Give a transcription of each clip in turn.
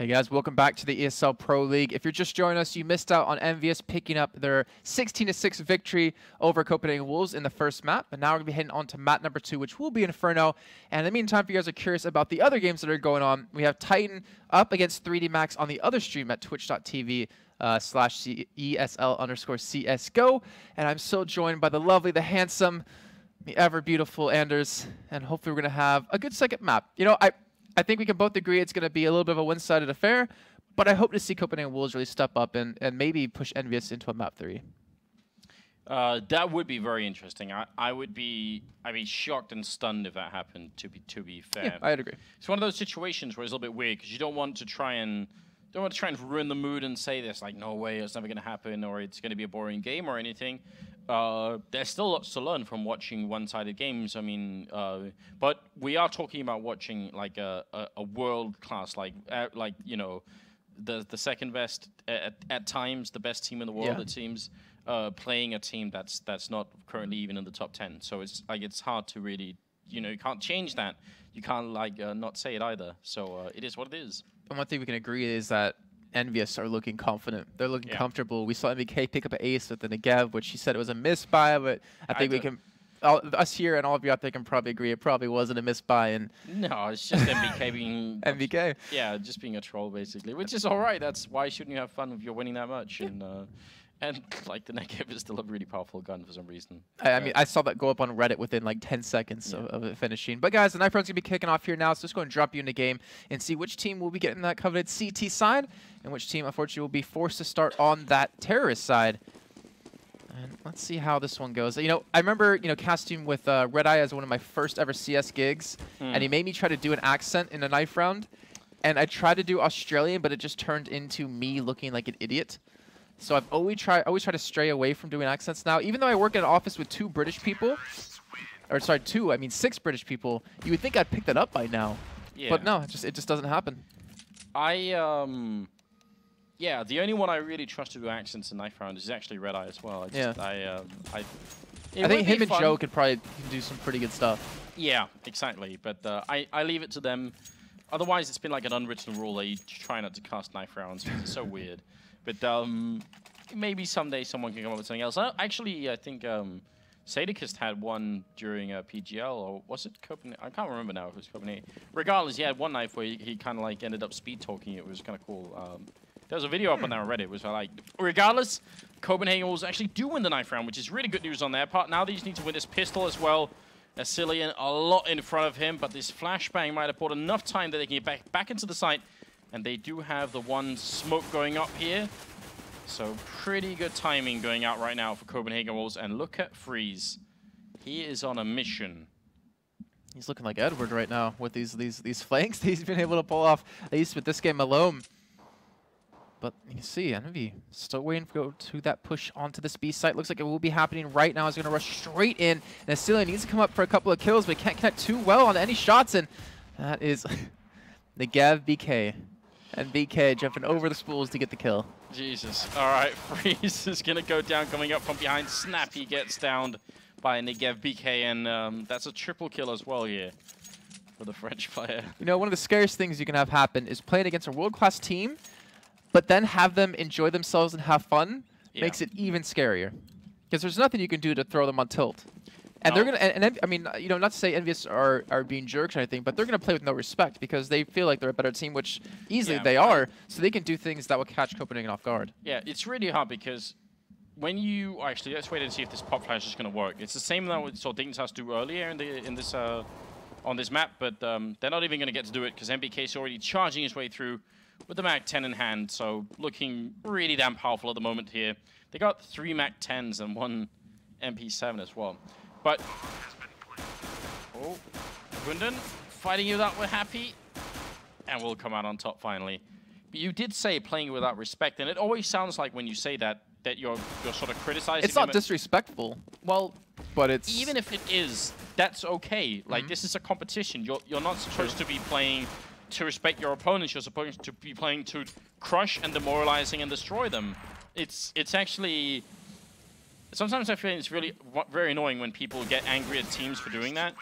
Hey guys, welcome back to the ESL Pro League. If you're just joining us, you missed out on enVyUS picking up their 16-6 victory over Copenhagen Wolves in the first map. But now we're going to be heading on to map number 2, which will be Inferno. And in the meantime, if you guys are curious about the other games that are going on, we have Titan up against 3D Max on the other stream at twitch.tv /ESL_CSGO. And I'm still joined by the lovely, the handsome, the ever beautiful Anders. And hopefully we're going to have a good second map. You know, I think we can both agree it's going to be a little bit of a one-sided affair, but I hope to see Copenhagen Wolves really step up and maybe push enVyUS into a map 3. That would be very interesting. I'd be shocked and stunned if that happened. To be fair, Yeah, I'd agree. It's one of those situations where it's a little bit weird because you don't want to try and ruin the mood and say this like no way, it's never going to happen, or it's going to be a boring game or anything. There's still lots to learn from watching one-sided games. I mean, but we are talking about watching like a world-class, like you know, the second best at times, the best team in the world. Yeah. It seems playing a team that's not currently even in the top 10. So it's like it's hard to really, you know, you can't change that. You can't like not say it either. So it is what it is. And one thing we can agree is that enVyUS are looking confident. They're looking comfortable. We saw MBK pick up an ace with the Negev, which he said it was a misbuy, but I think we can, us here and all of you out there can probably agree it probably wasn't a misbuy. And no, it's just MBK being MBK. Yeah, just being a troll basically, which is all right. That's why shouldn't you have fun if you're winning that much? And like the Negev is still a really powerful gun for some reason. I mean, I saw that go up on Reddit within like 10 seconds of it finishing. But guys, the knife round's going to be kicking off here now, so let's go and drop you in the game and see which team will be getting that coveted CT side and which team, unfortunately, will be forced to start on that terrorist side. And let's see how this one goes. You know, I remember, you know, casting with Red Eye as one of my first ever CS gigs, and he made me try to do an accent in a knife round. And I tried to do Australian, but it just turned into me looking like an idiot. So I've always try to stray away from doing accents now. Even though I work in an office with 2 British people, or sorry, 6 British people, you would think I'd pick that up by now. Yeah. But no, it just doesn't happen. Yeah, the only one I really trust to do accents in knife round is actually Red Eye as well. I think him and Joe could probably do some pretty good stuff. Yeah, exactly. But I leave it to them. Otherwise, it's been like an unwritten rule that you try not to cast knife rounds because it's so weird. But maybe someday someone can come up with something else. Actually, I think Sadicist had one during PGL, or was it Copenhagen? I can't remember now if it was Copenhagen. Regardless, he had one knife where he kind of like ended up speed talking. It was kind of cool. There was a video up on there on Reddit. It was like, regardless, Copenhagen Wolves actually do win the knife round, which is really good news on their part. Now they just need to win this pistol as well. Asilian a lot in front of him, but this flashbang might have bought enough time that they can get back into the site. And they do have the one smoke going up here. So pretty good timing going out right now for Copenhagen Wolves. And look at Freeze. He is on a mission. He's looking like Edward right now with these flanks he's been able to pull off, at least with this game alone. But you can see enVy still waiting to go to that push onto this B site. Looks like it will be happening right now. He's going to rush straight in. And Asilian needs to come up for a couple of kills, but he can't connect too well on any shots. And that is Negev BK. And BK jumping over the spools to get the kill. Jesus. All right, Freeze is going to go down, coming up from behind. Snappy gets downed by Negev BK, and that's a triple kill as well here for the French player. You know, one of the scariest things you can have happen is playing against a world-class team, but then have them enjoy themselves and have fun makes it even scarier. Because there's nothing you can do to throw them on tilt. And they're gonna, and I mean, you know, not to say enVyUS are being jerks or anything, but they're gonna play with no respect because they feel like they're a better team, which easily they are. So they can do things that will catch Copenhagen off guard. Yeah, it's really hard because when you actually let's wait and see if this pop flash is gonna work. It's the same that we saw Dignitas do earlier in this on this map, but they're not even gonna get to do it because MBK is already charging his way through with the Mac 10 in hand. So looking really damn powerful at the moment here. They got 3 Mac 10s and 1 MP7 as well. But, Gunden fighting you that we're happy, and we'll come out on top finally. But you did say playing without respect, and it always sounds like when you say that you're sort of criticizing. It's not disrespectful. Well, but it's even if it is, that's okay. Like this is a competition. You're not supposed to be playing to respect your opponents. You're supposed to be playing to crush and demoralizing and destroy them. It's actually. Sometimes I feel it's really very annoying when people get angry at teams for doing that.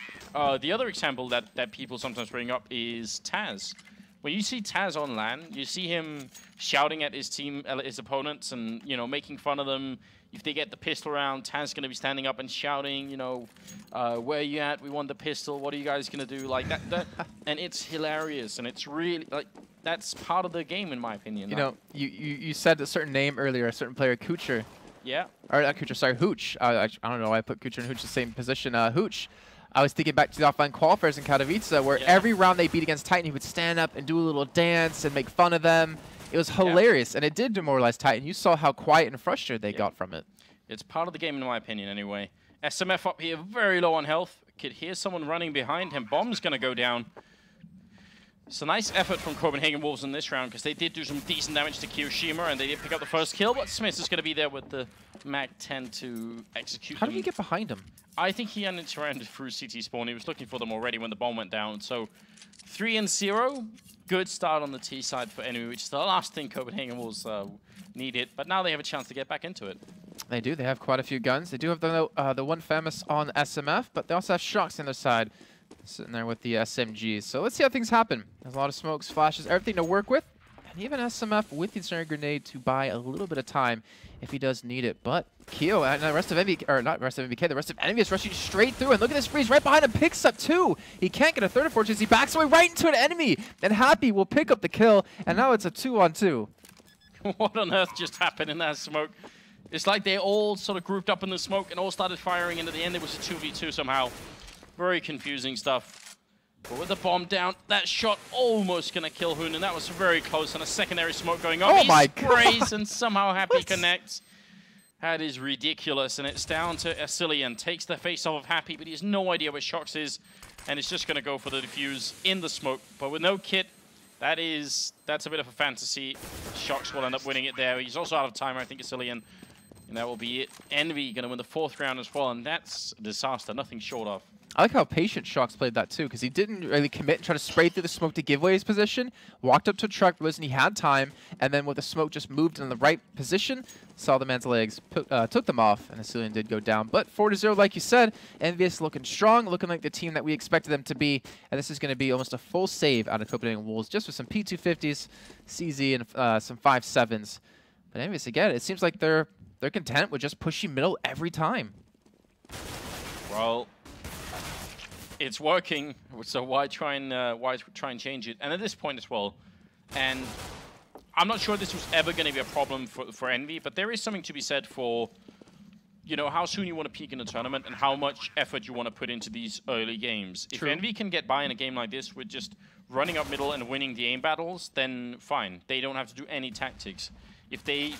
The other example that people sometimes bring up is Taz. when you see Taz on LAN, you see him shouting at his team, his opponents, and making fun of them. If they get the pistol round, Taz's gonna be standing up and shouting, where are you at? We want the pistol. What are you guys gonna do? Like that, and it's hilarious, and it's really like that's part of the game, in my opinion. You said a certain name earlier, a certain player, Kucher. Yeah. Or not Kucher, sorry, Hooch. I don't know why I put Kucher and Hooch the same position. Hooch. I was thinking back to the offline qualifiers in Katowice, where every round they beat against Titan, he would stand up and do a little dance and make fun of them. It was hilarious, and it did demoralize Titan. You saw how quiet and frustrated they got from it. It's part of the game, in my opinion, anyway. SMF up here, very low on health. Could hear someone running behind him. Bomb's going to go down. It's a nice effort from Copenhagen Wolves in this round, because they did do some decent damage to Kiyoshima, and they did pick up the first kill, but Smith is going to be there with the MAC-10 to execute How did he get behind him? I think he uninterrupted through CT spawn. He was looking for them already when the bomb went down. So 3-0. Good start on the T side for enVy, which is the last thing Copenhagen Wolves needed. But now they have a chance to get back into it. They do. They have quite a few guns. They do have the one famous on SMF, but they also have Shox on their side, sitting there with the SMGs. So let's see how things happen. There's a lot of smokes, flashes, everything to work with. And even SMF with the incendiary grenade to buy a little bit of time if he does need it. But Keo and the rest of enVy, or not the rest of MBK, the rest of enVy is rushing straight through. And look at this freeze right behind him, picks up 2. He can't get a third, unfortunately. He backs away right into an enemy. And Happy will pick up the kill. And now it's a 2-on-2. What on earth just happened in that smoke? It's like they all sort of grouped up in the smoke and all started firing. And at the end, it was a 2v2 somehow. Very confusing stuff. But with the bomb down, that shot almost going to kill Hoon, and that was very close, and a secondary smoke going on. Oh my God. And somehow Happy connects. That is ridiculous, and it's down to Asilian. Takes the face off of Happy, but he has no idea where Shox is, and it's just going to go for the defuse in the smoke. But with no kit, that's a bit of a fantasy. Shox will end up winning it there. He's also out of time, I think, Asilian. And that will be it. enVy going to win the 4th round as well, and that's a disaster. Nothing short of. I like how patient Shox played that too, because he didn't really commit and try to spray through the smoke to give away his position. Walked up to a truck, and he had time, and then with the smoke just moved in the right position, saw the man's legs, took them off, and Asilian did go down. But 4-0, like you said, enVyUS looking strong, looking like the team that we expected them to be, and this is going to be almost a full save out of Copenhagen Wolves, just with some P250s, CZ, and some 5.7s. But enVyUS, again, it seems like they're content with just pushing middle every time. Well, it's working, so why try and change it? And at this point as well, and I'm not sure this was ever going to be a problem for enVy, but there is something to be said for, how soon you want to peak in a tournament and how much effort you want to put into these early games. True. If enVy can get by in a game like this with just running up middle and winning the aim battles, then fine. They don't have to do any tactics. If they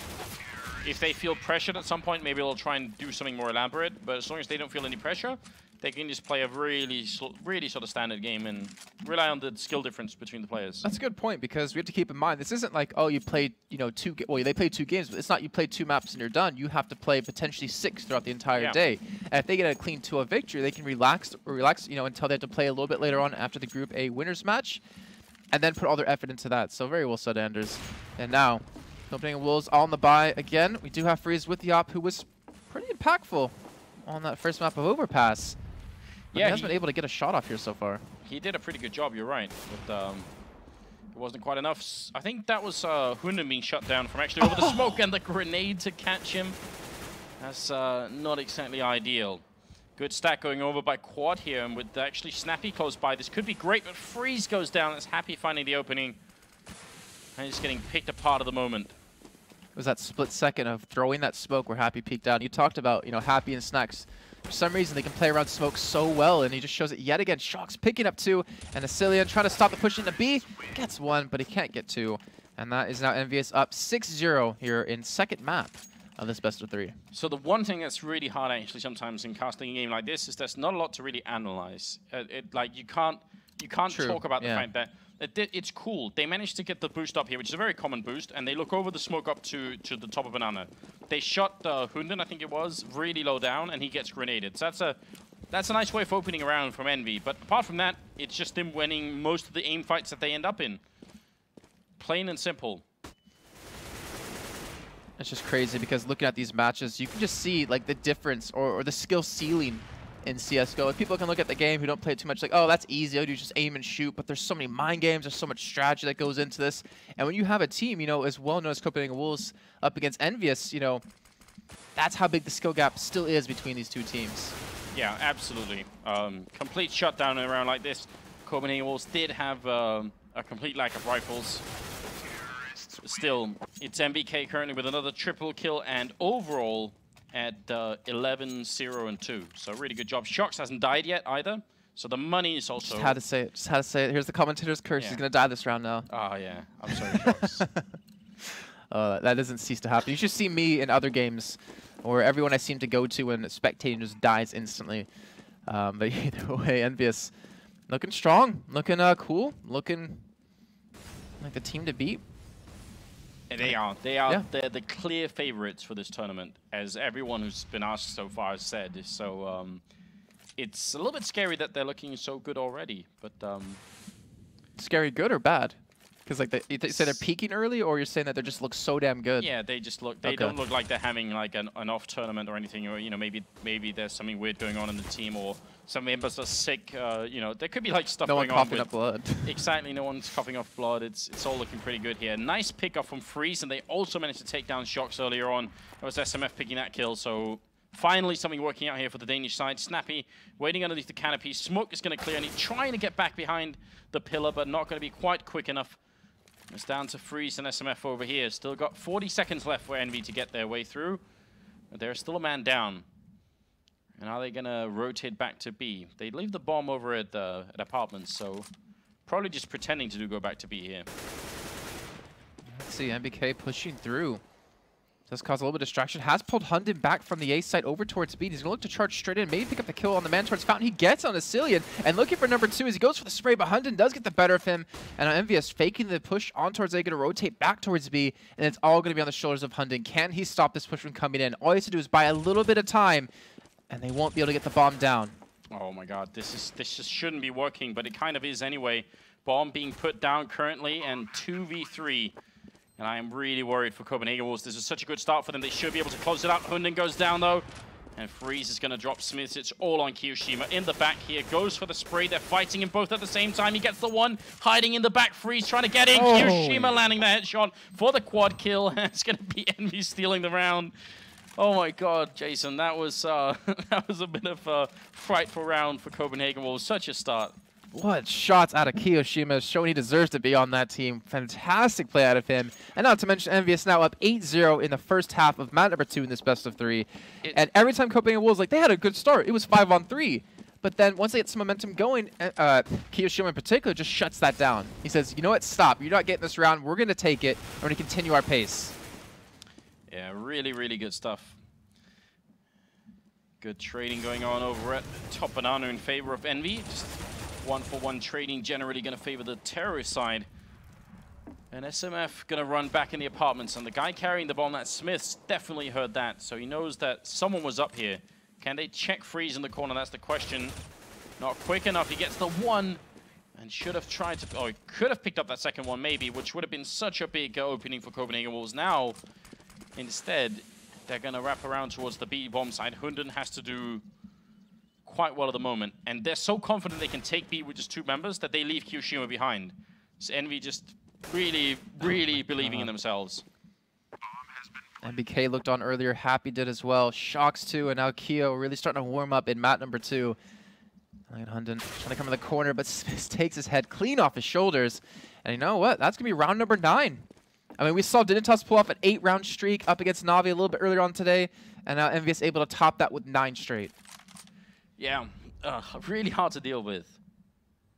feel pressured at some point, maybe they'll try and do something more elaborate, but as long as they don't feel any pressure, they can just play a really sort of standard game and rely on the skill difference between the players. That's a good point, because we have to keep in mind, this isn't like, oh, you played, they played 2 games, but it's not you played 2 maps and you're done. You have to play potentially 6 throughout the entire day. And if they get a clean 2-0 victory, they can relax, until they have to play a little bit later on after the Group A winners match, and then put all their effort into that. So very well said, Anders. And now, Copenhagen Wolves on the bye again. We do have Freeze with the op, who was pretty impactful on that first map of Overpass. Yeah, he hasn't been able to get a shot off here so far. He did a pretty good job, you're right. But it wasn't quite enough. I think that was Hunden being shut down from actually over the smoke and the grenade to catch him. That's not exactly ideal. Good stack going over by Quad here, and with actually Snappy close by, this could be great, but Freeze goes down. That's Happy finding the opening. And he's getting picked apart at the moment. It was that split second of throwing that smoke where Happy peeked out. You talked about, Happy and Snacks. For some reason, they can play around smoke so well, and he just shows it yet again. Shox picking up 2, and Asilian trying to stop the push into B. Gets 1, but he can't get 2. And that is now enVyUS up 6-0 here in second map of this best of 3. So the one thing that's really hard, actually, sometimes in casting a game like this is there's not a lot to really analyze. You can't talk about the fact that it's cool. They managed to get the boost up here, which is a very common boost, and they look over the smoke up to the top of Banana. They shot Hunden, I think it was, really low down, and he gets grenaded. So that's a nice way of opening around from enVy. But apart from that, it's just them winning most of the aim fights that they end up in. Plain and simple. It's just crazy, because looking at these matches, you can just see like the difference or the skill ceiling in CSGO. Like, people can look at the game who don't play it too much like, oh, that's easy. You just aim and shoot. But there's so many mind games. There's so much strategy that goes into this. And when you have a team, you know, as well known as Copenhagen Wolves up against enVyUS, you know, that's how big the skill gap still is between these two teams. Yeah, absolutely. Complete shutdown in a round like this. Copenhagen Wolves did have a complete lack of rifles. Still, it's MBK currently with another triple kill and overall at 11, 0, and 2. So really good job. Shox hasn't died yet either. So the money is also... Just had to say it. Just had to say it. Here's the commentator's curse. Yeah. He's going to die this round now. Oh, yeah. I'm sorry, Shox. That doesn't cease to happen. You should see me in other games where everyone I seem to go to when spectating just dies instantly. But either way, enVyUS looking strong, looking cool, looking like the team to beat. They are. Yeah. They're the clear favorites for this tournament, as everyone who's been asked so far has said. So it's a little bit scary that they're looking so good already. But scary good or bad? Because like you say they're peaking early, or you're saying that they just look so damn good? Yeah, they just look. They don't look like they're having like an off tournament or anything, or you know maybe there's something weird going on in the team, or some members are sick. You know, there could be like stuff going on. No one coughing up blood. Exactly, no one's coughing off blood. It's all looking pretty good here. Nice pickup from Freeze, and they also managed to take down Shox earlier on. It was SMF picking that kill, so finally something working out here for the Danish side. Snappy waiting underneath the canopy. Smoke is going to clear, and he's trying to get back behind the pillar, but not going to be quite quick enough. It's down to Freeze and SMF over here. Still got 40 seconds left for enVy to get their way through. But there's still a man down. And are they going to rotate back to B? They leave the bomb over at apartments, so probably just pretending to go back to B here. Let's see, MBK pushing through. Does cause a little bit of distraction. Has pulled Hunden back from the A site over towards B. He's going to look to charge straight in. Maybe pick up the kill on the man towards Fountain. He gets on Asilian and looking for number 2 as he goes for the spray, but Hunden does get the better of him. And enVyUS faking the push on towards A, going to rotate back towards B, and it's all going to be on the shoulders of Hunden. Can he stop this push from coming in? All he has to do is buy a little bit of time, and they won't be able to get the bomb down. Oh my god, this just shouldn't be working, but it kind of is anyway. Bomb being put down currently, and 2v3. And I am really worried for Copenhagen Wolves. This is such a good start for them. They should be able to close it out. Hunden goes down, though. And Freeze is going to drop Smiths. It's all on kiyoshima. In the back here, goes for the spray. They're fighting him both at the same time. He gets the one, hiding in the back. Freeze trying to get in. Oh. kiyoshima landing the headshot for the quad kill. It's going to be enVy stealing the round. Oh my god, Jason. That was that was a bit of a frightful round for Copenhagen Wolves. Such a start. What shots out of kiyoshima, showing he deserves to be on that team. Fantastic play out of him. And not to mention, enVyUS now up 8-0 in the first half of map number 2 in this best of 3. And every time Copenhagen Wolves, like, they had a good start. It was 5-on-3. But then once they get some momentum going, kiyoshima in particular just shuts that down. He says, you know what, stop. You're not getting this round. We're going to take it. We're going to continue our pace. Yeah, really, really good stuff. Good trading going on over at top banana in favor of enVy. Just 1-for-1 trading, generally going to favor the terrorist side. And SMF going to run back in the apartments. And the guy carrying the bomb, that Smiths, definitely heard that. So he knows that someone was up here. Can they check Freeze in the corner? That's the question. Not quick enough. He gets the one. And should have tried to... Oh, he could have picked up that second one, maybe, which would have been such a big opening for Copenhagen Wolves. Now, instead, they're going to wrap around towards the B bomb side. Hunden has to do quite well at the moment, and they're so confident they can take B with just 2 members that they leave kiyoshima behind. So enVy just really, really believing in themselves. MBK looked on earlier, Happy did as well. Shox too, and now Kyo really starting to warm up in map number 2. Look at Hunden trying to come in the corner, but Smith takes his head clean off his shoulders. And you know what? That's going to be round number 9. I mean, we saw Dignitas pull off an 8-round streak up against Navi a little bit earlier on today, and now enVyUS able to top that with 9 straight. Yeah, really hard to deal with.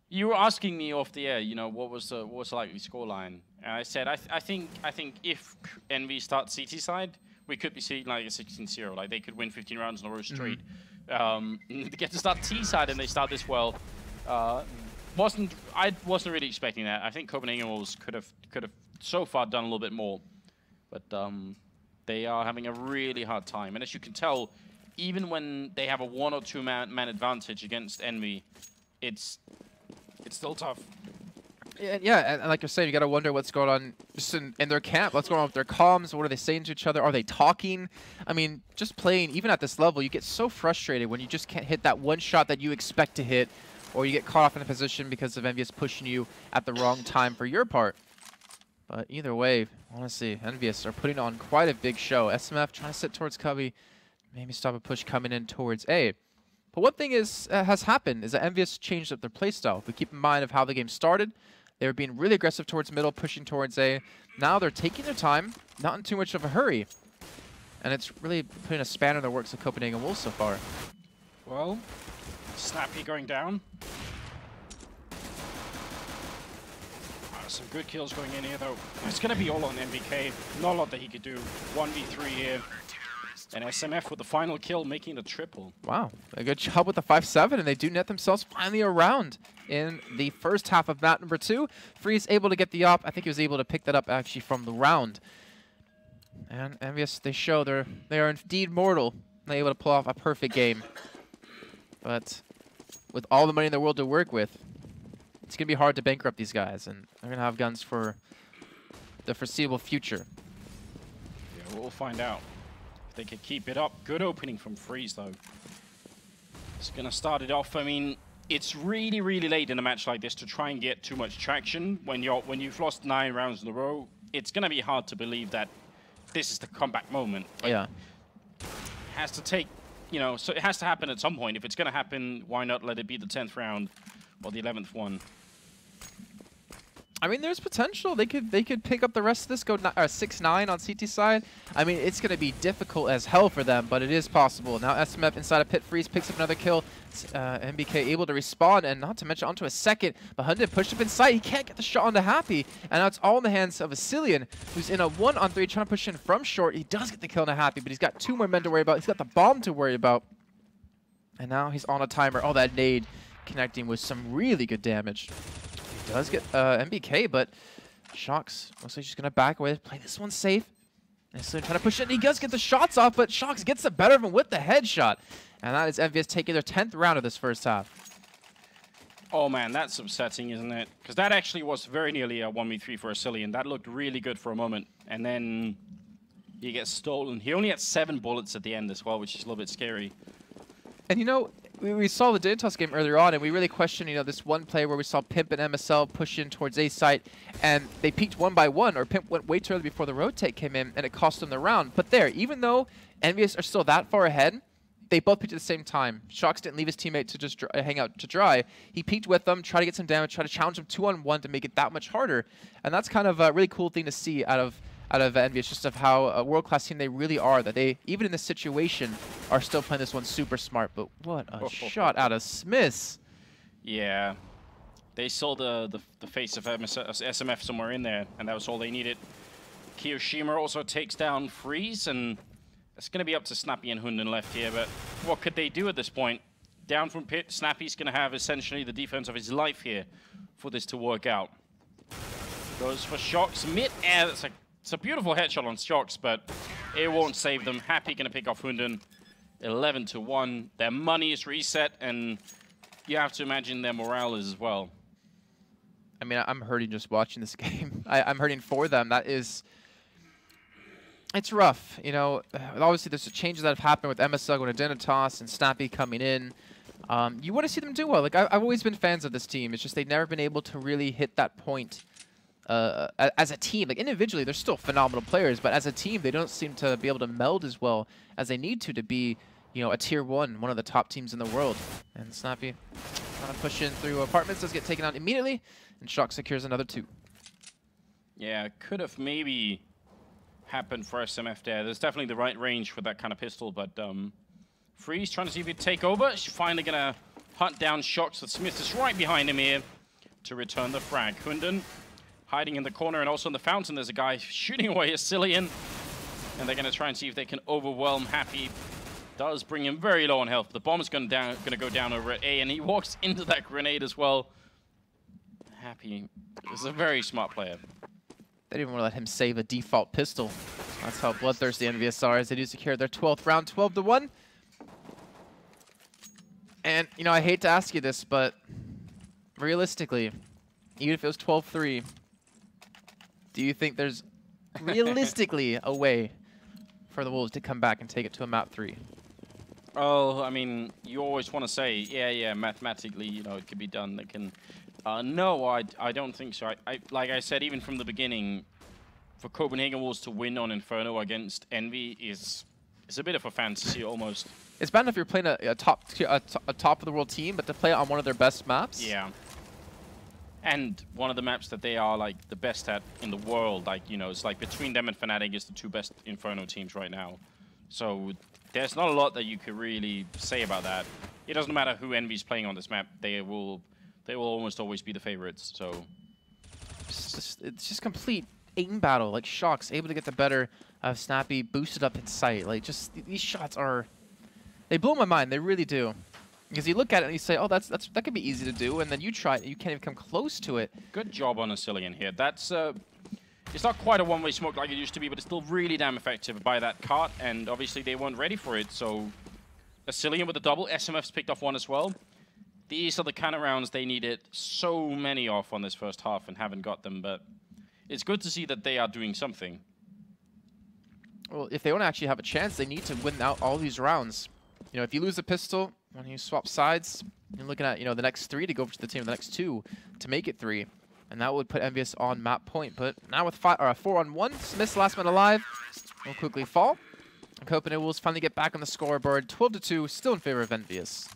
You were asking me off the air, you know, what was the likely scoreline? And I said, I think if enVy starts CT side, we could be seeing like a 16-0. Like they could win 15 rounds in a row straight. They get to start T side and they start this well. I wasn't really expecting that. I think Copenhagen Wolves could have so far done a little bit more, but they are having a really hard time. And as you can tell, even when they have a 1 or 2 man advantage against enVy, it's still tough. Yeah, and like you're saying, you got to wonder what's going on just in their camp. What's going on with their comms? What are they saying to each other? Are they talking? I mean, just playing, even at this level, you get so frustrated when you just can't hit that one shot that you expect to hit, or you get caught off in a position because of enVyUS pushing you at the wrong time for your part. But either way, honestly, enVyUS are putting on quite a big show. SMF trying to sit towards Cubby, maybe stop a push coming in towards A. But one thing has happened is that enVyUS changed up their playstyle. If we keep in mind of how the game started, they were being really aggressive towards middle, pushing towards A. Now they're taking their time, not in too much of a hurry. And it's really putting a spanner in the works of Copenhagen Wolves so far. Well, Snappy going down. Some good kills going in here, though. It's going to be all on NBK. Not a lot that he could do. 1v3 here. And SMF with the final kill, making the triple. Wow, a good job with the 5-7, and they do net themselves finally around in the first half of map number 2. Freeze able to get the op. I think he was able to pick that up actually from the round. And enVyUS, they show they are indeed mortal. They're able to pull off a perfect game. But with all the money in the world to work with, it's going to be hard to bankrupt these guys, and they're going to have guns for the foreseeable future. Yeah, we'll find out. They could keep it up. Good opening from Freeze, though. It's going to start it off. I mean, it's really, really late in a match like this to try and get too much traction. When you've lost 9 rounds in a row, it's going to be hard to believe that this is the comeback moment. Like, yeah. It has to take, you know, so it has to happen at some point. If it's going to happen, why not let it be the 10th round or the 11th one? I mean, there's potential. They could pick up the rest of this, go 6-9 on CT side. I mean, it's going to be difficult as hell for them, but it is possible. Now SMF inside of Pit Freeze picks up another kill. NBK able to respawn, and not to mention onto a second. But Hunden pushed up inside. He can't get the shot onto Happy, and now it's all in the hands of Vasilian, who's in a 1-on-3 trying to push in from short. He does get the kill on Happy, but he's got 2 more men to worry about. He's got the bomb to worry about. And now he's on a timer. Oh, that nade connecting with some really good damage. He does get NBK, but Shox looks like he's just going to back away, play this one safe. And so trying to push it, and he does get the shots off, but Shox gets the better of him with the headshot. And that is enVyUS taking their 10th round of this first half. Oh man, that's upsetting, isn't it? Because that actually was very nearly a 1v3 for Vasilian. That looked really good for a moment. And then he gets stolen. He only had 7 bullets at the end as well, which is a little bit scary. And you know, we saw the Dignitas game earlier on, and we really questioned, you know, this one play where we saw Pimp and MSL push in towards A site, and they peaked 1 by 1, or Pimp went way too early before the rotate came in, and it cost them the round. But there, even though enVyUS are still that far ahead, they both peaked at the same time. Shox didn't leave his teammate to just hang out to dry. He peeked with them, tried to get some damage, tried to challenge him 2-on-1 to make it that much harder. And that's kind of a really cool thing to see out of enVyUS, just of how a world-class team they really are, that they, even in this situation, are still playing this one super smart. But what a shot out of Smiths. Yeah. They saw the face of SMF somewhere in there, and that was all they needed. Kiyoshima also takes down Freeze, and it's going to be up to Snappy and Hunden left here, but what could they do at this point? Down from Pit, Snappy's going to have essentially the defense of his life here for this to work out. Goes for Shox mid-air. It's a beautiful headshot on Shox, but it won't save them. Happy going to pick off Hunden. 11-1. Their money is reset, and you have to imagine their morale is as well. I mean, I'm hurting just watching this game. I'm hurting for them. That is... It's rough, you know. Obviously, there's changes that have happened with MSL going to Dignitas and Snappy coming in. You want to see them do well. Like I've always been fans of this team. It's just they've never been able to really hit that point as a team. Like individually, they're still phenomenal players, but as a team, they don't seem to be able to meld as well as they need to be, you know, a tier 1, one of the top teams in the world. And Snappy trying to push in through apartments, does get taken out immediately, and Shox secures another 2. Yeah, could have maybe happened for SMF there. There's definitely the right range for that kind of pistol, but Freeze trying to see if he'd take over. She's finally going to hunt down Shox. The Smith is right behind him here to return the frag. Hunden hiding in the corner, and also in the fountain there's a guy shooting away a Cillian, and they're going to try and see if they can overwhelm Happy. Does bring him very low on health. The bomb is going to go down over at A, and he walks into that grenade as well. Happy is a very smart player. They didn't want to let him save a default pistol. That's how bloodthirsty enVyUS are, as they do secure their 12th round, 12-1. And, you know, I hate to ask you this, but realistically, even if it was 12-3, do you think there's realistically a way for the Wolves to come back and take it to a map 3? Oh, I mean, you always want to say, yeah, mathematically, you know, it could be done. They can. No, I don't think so. Like I said, even from the beginning, for Copenhagen Wolves to win on Inferno against enVy is a bit of a fantasy almost. It's bad enough you're playing a top of the world team, but to play it on one of their best maps. Yeah. And one of the maps that they are like the best at in the world, like, you know, it's like between them and Fnatic is the 2 best Inferno teams right now. So there's not a lot that you could really say about that. It doesn't matter who enVy's playing on this map; they will almost always be the favorites. So it's just complete aim battle. Like Shox able to get the better of Snappy, boosted up in sight. Like just these shots they blow my mind. They really do. Because you look at it and you say, oh, that could be easy to do, and then you try it and you can't even come close to it. Good job on Asilian here. That's it's not quite a one-way smoke like it used to be, but it's still really damn effective by that cart, and obviously they weren't ready for it, so Asilian with the double, SMF's picked off one as well. These are the kind of rounds they needed so many off on this first half and haven't got them, but it's good to see that they are doing something. Well, if they want to actually have a chance, they need to win out all these rounds. You know, if you lose a pistol, when you swap sides, you're looking at, you know, the next 3 to go to the team, the next 2 to make it 3. And that would put enVyUS on map point. But now with 4-on-1, Smith's last man alive will quickly fall. And Copenhagen Wolves finally get back on the scoreboard. 12-2, still in favor of enVyUS.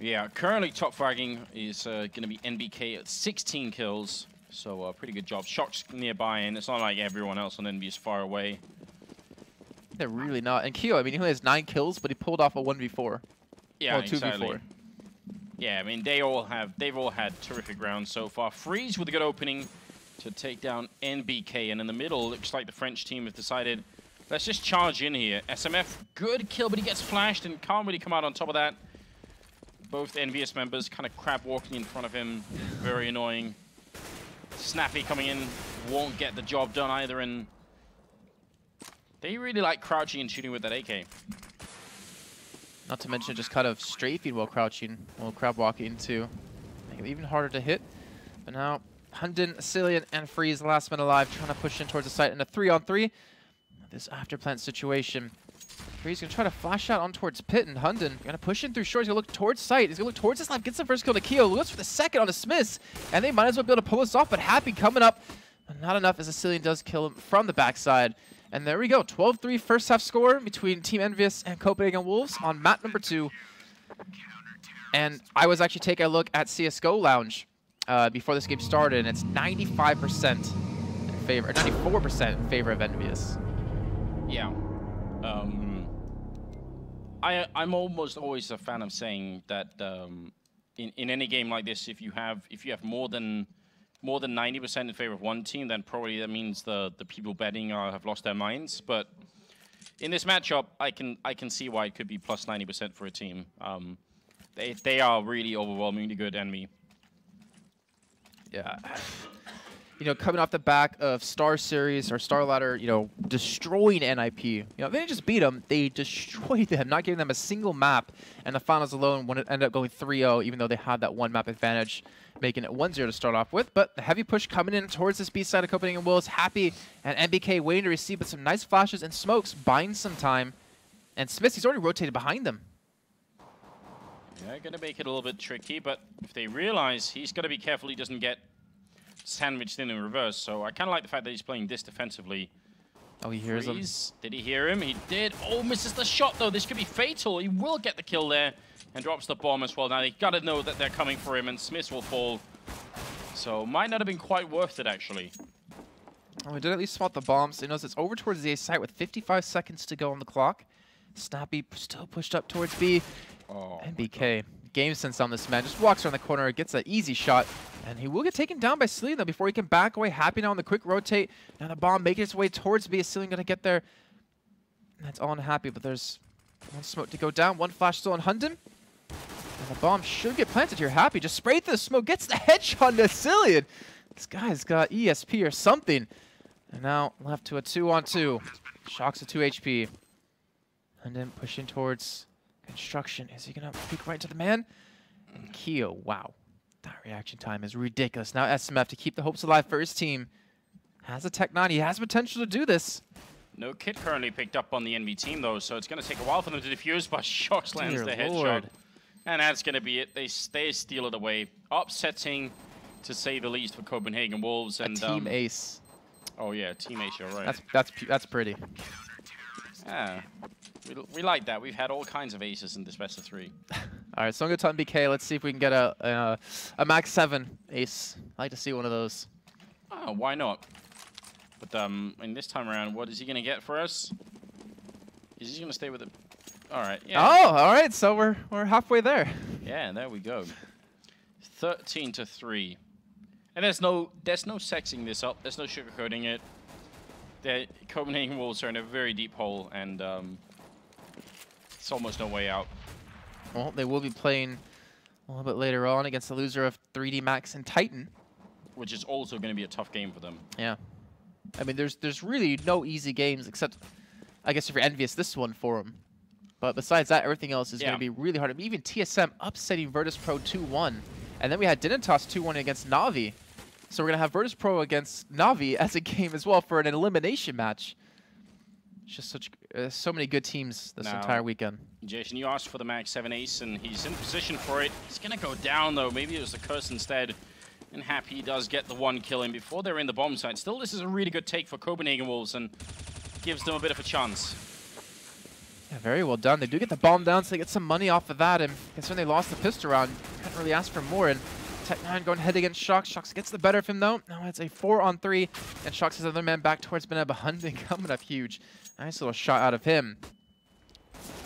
Yeah, currently top fragging is going to be NBK at 16 kills. So pretty good job. Shox nearby, and it's not like everyone else on enVy is far away. They're really not. And Kyo, I mean, he only has 9 kills, but he pulled off a 1v4. Yeah, or 2v4. Exactly. Yeah, I mean, they've all had terrific rounds so far. Freeze with a good opening to take down NBK, and in the middle, looks like the French team have decided, let's just charge in here. SMF, good kill, but he gets flashed and can't really come out on top of that. Both enVyUS members kind of crab walking in front of him, very annoying. Snappy coming in, won't get the job done either, and they really like crouching and shooting with that AK. Not to mention just kind of strafing while crouching, while crab walking to make it even harder to hit. But now, Hunden, Asilian, and Freeze, last man alive, trying to push in towards the site in a 3-on-3. This after-plant situation. Freeze going to try to flash out on towards Pit, and Hunden going to push in through short. He's going to look towards site. He's going to look towards this left, gets the first kill to Keo, looks for the second on the Smiths, and they might as well be able to pull this off, but Happy coming up. Not enough as Asilian does kill him from the backside. And there we go, 12-3 first half score between Team enVyUS and Copenhagen Wolves on map number 2. And I was actually taking a look at CSGO Lounge before this game started, and it's 95% in favor, 94% in favor of enVyUS. Yeah. I'm almost always a fan of saying that in any game like this, if you have more than 90% in favor of one team, then probably that means the people betting have lost their minds. But in this matchup, I can see why it could be plus 90% for a team. They are really overwhelmingly good enemy. Yeah. You know, coming off the back of Star Series or Star Ladder, you know, destroying NIP. You know, they didn't just beat them, they destroyed them, not giving them a single map. And the finals alone, when it ended up going 3-0, even though they had that one map advantage, making it 1-0 to start off with. But the heavy push coming in towards this B side of Copenhagen Wolves. Happy and NBK waiting to receive, but some nice flashes and smokes, buying some time. And Smith, he's already rotated behind them. Yeah, gonna make it a little bit tricky, but if they realize he's gotta be careful he doesn't get sandwiched in reverse, so I kind of like the fact that he's playing this defensively. Oh, he hears him. Did he hear him? He did. Oh, misses the shot, though. This could be fatal. He will get the kill there and drops the bomb as well. Now, they got to know that they're coming for him, and Smith will fall. So, might not have been quite worth it, actually. Oh, he did at least spot the bombs. He knows it's over towards the A site with 55 seconds to go on the clock. Snappy still pushed up towards B. Oh, NBK. Game sense on this man. Just walks around the corner, gets an easy shot, and he will get taken down by Asilian though before he can back away. Happy now on the quick rotate. Now the bomb making its way towards B. Asilian going to get there. That's all Happy, but there's one smoke to go down. One flash still on Hunden. And the bomb should get planted here. Happy just sprayed through the smoke, gets the headshot to Asilian. This guy's got ESP or something. And now left to a 2-on-2. Shocks at 2 HP. Hunden pushing towards construction. Is he going to peek right into the man? And Keo, wow. That reaction time is ridiculous. Now SMF, to keep the hopes alive for his team, has a Tech 9. He has potential to do this. No kit currently picked up on the NV team, though, so it's going to take a while for them to defuse, but Shox lands the headshot. And that's going to be it. They steal it away. Upsetting, to say the least, for Copenhagen Wolves. And team ace. Oh, yeah, team ace, you're right. That's pretty. Yeah, we like that. We've had all kinds of aces in this best of 3. All right, so I'm going to NBK. Let's see if we can get a max 7 ace. I'd like to see one of those. Oh, why not? But in this time around, what is he going to get for us? Is he going to stay with it? All right. Yeah. Oh, all right. So we're halfway there. Yeah, there we go. 13-3. And there's no sexing this up. There's no sugarcoating it. The Copenhagen Wolves are in a very deep hole, and it's almost no way out. Well, they will be playing a little bit later on against the loser of 3D Max and Titan, which is also going to be a tough game for them. Yeah. I mean, there's really no easy games, except, I guess, if you're envious, this one for them. But besides that, everything else is going to be really hard. I mean, even TSM upsetting Virtus Pro 2-1. And then we had Dignitas 2-1 against Na'Vi. So we're going to have Virtus Pro against Na'Vi as a game as well for an elimination match. It's just so many good teams this entire weekend. Jason, you asked for the Max 7 ace, and he's in position for it. He's going to go down, though. Maybe it was the curse instead. And Happy does get the 1 kill in before they're in the bomb site. Still, this is a really good take for Copenhagen Wolves and gives them a bit of a chance. Yeah, very well done. They do get the bomb down, so they get some money off of that. And considering they lost the pistol round, can't really ask for more. And Tech 9 going head against Shox. Shox gets the better of him, though. Now it's a 4-on-3. And Shox has another man back towards Beneb. Hunden coming up huge. Nice little shot out of him.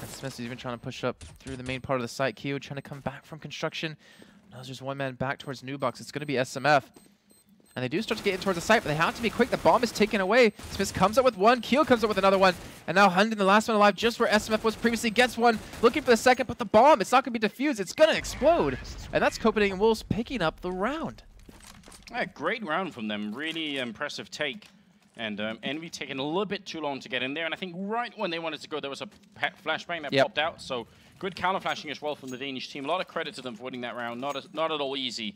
And Smith is even trying to push up through the main part of the site. Kyo trying to come back from construction. Now there's just one man back towards New Box. It's going to be SMF. And they do start to get in towards the site, but they have to be quick. The bomb is taken away. Smith comes up with one. Keel comes up with another one. And now Hunden, the last one alive, just where SMF was previously, gets one. Looking for the second, but the bomb, it's not going to be defused. It's going to explode. And that's Copenhagen Wolves picking up the round. Yeah, great round from them. Really impressive take. And enVy taking a little bit too long to get in there. And I think right when they wanted to go, there was a flashbang that popped out. So good counter flashing as well from the Danish team. A lot of credit to them for winning that round. Not at all easy,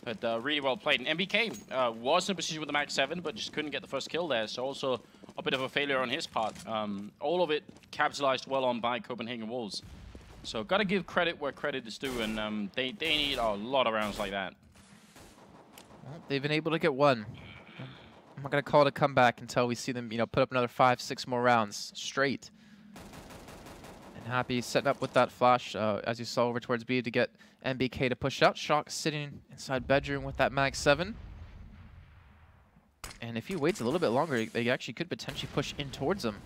but really well played. And MBK was in position with the Max 7, but just couldn't get the first kill there. So also a bit of a failure on his part. All of it capitalized well on by Copenhagen Wolves. So got to give credit where credit is due, and they need a lot of rounds like that. Well, they've been able to get one. I'm not going to call it a comeback until we see them, put up another 5-6 more rounds straight. And Happy setting up with that flash, as you saw, over towards B to get MBK to push out. Shock sitting inside bedroom with that Mag 7. And if he waits a little bit longer, they actually could potentially push in towards him.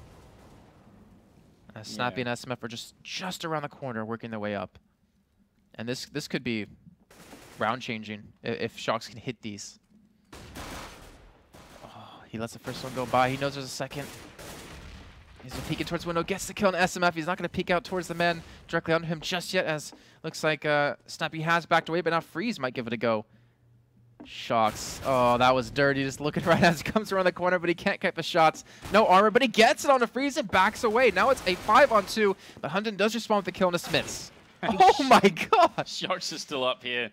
Snappy and SMF are just around the corner, working their way up. And this could be round changing if Shocks can hit these. He lets the first one go by. He knows there's a second. He's peeking towards the window. Gets the kill on SMF. He's not going to peek out towards the man directly under him just yet, as looks like Snappy has backed away, but now Freeze might give it a go. Shocks. Oh, that was dirty. Just looking right as he comes around the corner, but he can't get the shots. No armor, but he gets it on the Freeze and backs away. Now it's a 5-on-2, but Hunden does respond with the kill on the Smiths. Oh my god! Shocks is still up here.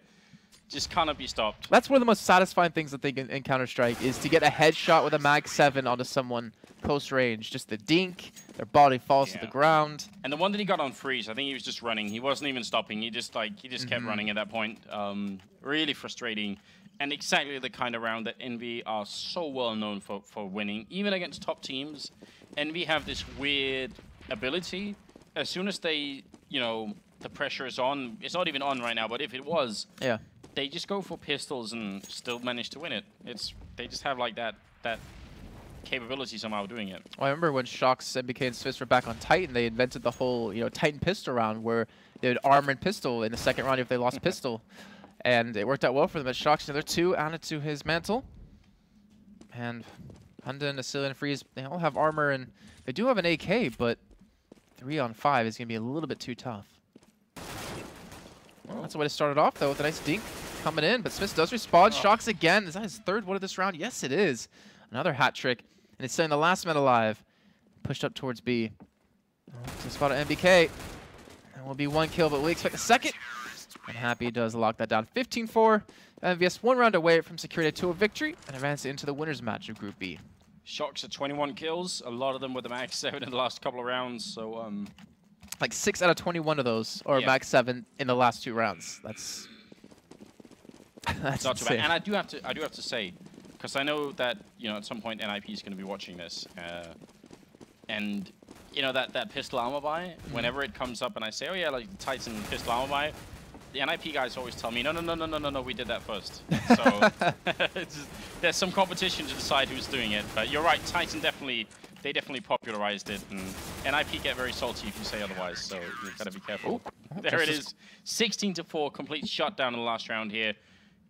Just cannot be stopped. That's one of the most satisfying things I think in Counter-Strike is to get a headshot with a Mag 7 onto someone close range. Just the dink, their body falls to the ground. And the one that he got on Freeze, I think he was just running. He wasn't even stopping. He just kept running at that point. Really frustrating. And exactly the kind of round that enVy are so well known for winning. Even against top teams, enVy have this weird ability. As soon as they, the pressure is on, it's not even on right now, but if it was, they just go for pistols and still manage to win it. They just have like that capability somehow of doing it. Well, I remember when Shocks, MBK, and Swiss were back on Titan, they invented the whole Titan pistol round where they would armor and pistol in the second round if they lost pistol. And it worked out well for them. As Shocks, another 2 added to his mantle. And Hunden, Assylia, and Freeze, they all have armor, and they do have an AK, but 3-on-5 is going to be a little bit too tough. Well, that's the way to start it off, though, with a nice dink coming in. But Smith does respond. Shocks again. Is that his third one of this round? Yes, it is. Another hat trick. And it's staying the last man alive. Pushed up towards B. To spot an MBK. And will be 1 kill, but we expect a second. And Happy does lock that down. 15-4. enVyUS 1 round away from securing a 2-0 victory and advance into the winners match of Group B. Shocks at 21 kills. A lot of them with the max 7 in the last couple of rounds. So like 6 out of 21 of those, or yeah. max 7 in the last 2 rounds. That's not too bad. And I do have to say, because I know that at some point NIP is going to be watching this, and that pistol armor buy. Whenever it comes up and I say, oh yeah, like Titan pistol armor buy, the NIP guys always tell me, no, we did that first. So there's some competition to decide who's doing it. But you're right, Titan definitely popularized it, and NIP get very salty if you say otherwise. So you've got to be careful. Oh, there it is, 16-4, complete shutdown in the last round here.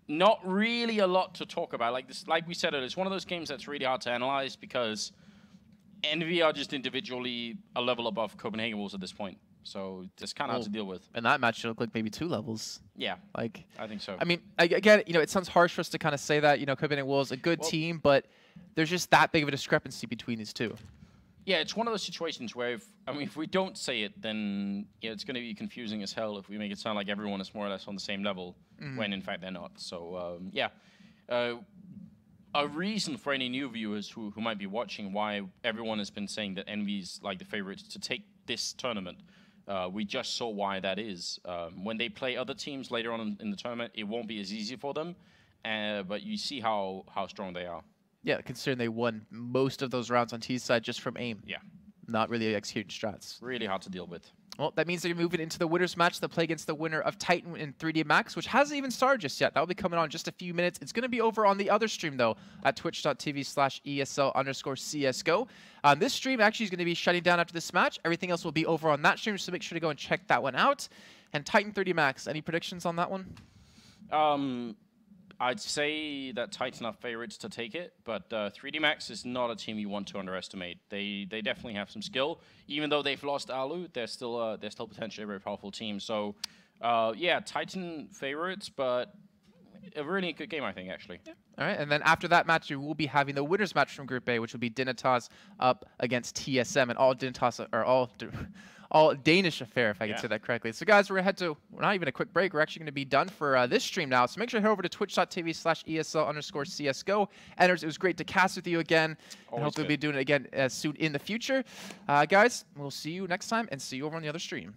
Not really a lot to talk about. Like we said, it's one of those games that's really hard to analyze because enVy are just individually a level above Copenhagen Wolves at this point. So it's kind of hard to deal with. And that match should look like maybe 2 levels. Yeah, like I think so. I mean, again, it sounds harsh for us to kind of say that. Copenhagen Wolves a good team, but there's just that big of a discrepancy between these two. Yeah, it's one of those situations where if we don't say it, then it's going to be confusing as hell if we make it sound like everyone is more or less on the same level, when in fact they're not. So a reason for any new viewers who might be watching why everyone has been saying that enVy's like the favorites to take this tournament. We just saw why that is. When they play other teams later on in the tournament, it won't be as easy for them, but you see how strong they are. Yeah, considering they won most of those rounds on T's side just from aim. Yeah. Not really executing strats. Really hard to deal with. Well, that means they're moving into the winners match. They'll play against the winner of Titan in 3D Max, which hasn't even started just yet. That'll be coming on in just a few minutes. It's going to be over on the other stream, though, at twitch.tv/ESL_CSGO. This stream actually is going to be shutting down after this match. Everything else will be over on that stream, so make sure to go and check that one out. And Titan 3D Max, any predictions on that one? I'd say that Titan are favorites to take it, but 3D Max is not a team you want to underestimate. They definitely have some skill. Even though they've lost Alu, they're still potentially a very powerful team. So yeah, Titan favorites, but a really good game, I think, actually. Yeah. All right, and then after that match, we will be having the winners match from Group A, which will be Dignitas up against TSM, and all Dignitas are all Danish affair, if I can say that correctly. So guys, we're going to head to, not even a quick break, we're actually going to be done for this stream now. So make sure to head over to twitch.tv/ESL_CSGO. Enders, it was great to cast with you again. And hopefully we'll be doing it again soon in the future. Guys, we'll see you next time and see you over on the other stream.